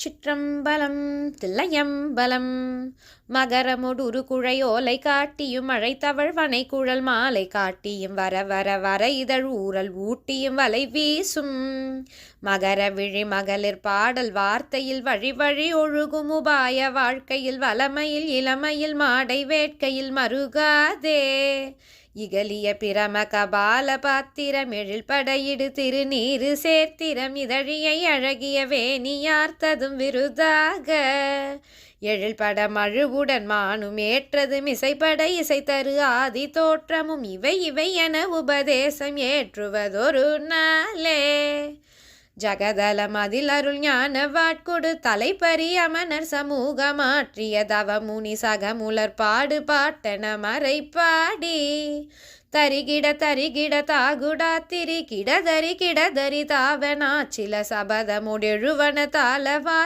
சிற்றம்பலம் தில்லையம்பலம் மகரமுடுரு குழையோலை காட்டியும் மழைத்தவழ் வனை குழல் மாலை காட்டியும் வர வர வர இதழ் ஊரல் ஊட்டியும் வலை வீசும் மகர விழி மகளிர் பாடல் வார்த்தையில் வழி வழி ஒழுகும் உபாய வாழ்க்கையில் வளமையில் இளமையில் மாடை வேட்கையில் மருகாதே இகலிய பிரம கபால பாத்திரம் எழில் படையிடு திருநீரு சேர்த்திரம் இதழியை அழகிய வேணியார்த்ததும் விருதாக எழில் பட மழுவுடன் மானும் ஏற்றதும் இசைப்பட இசை தரு ஆதி தோற்றமும் இவை இவை என உபதேசம் ஏற்றுவதொரு நாளே ஜகதலம் அதில் அருள் ஞான வாட்கொடு தலைப்பறி அமனர் சமூகமாற்றிய தவமுனி சகமுலர் பாடு பாட்டன மறை பாடி தரிகிட தரிகிட தாகுடா திரி கிடதரி கிடதரி தாவனா சில சபதமுடெழுவன தாளவா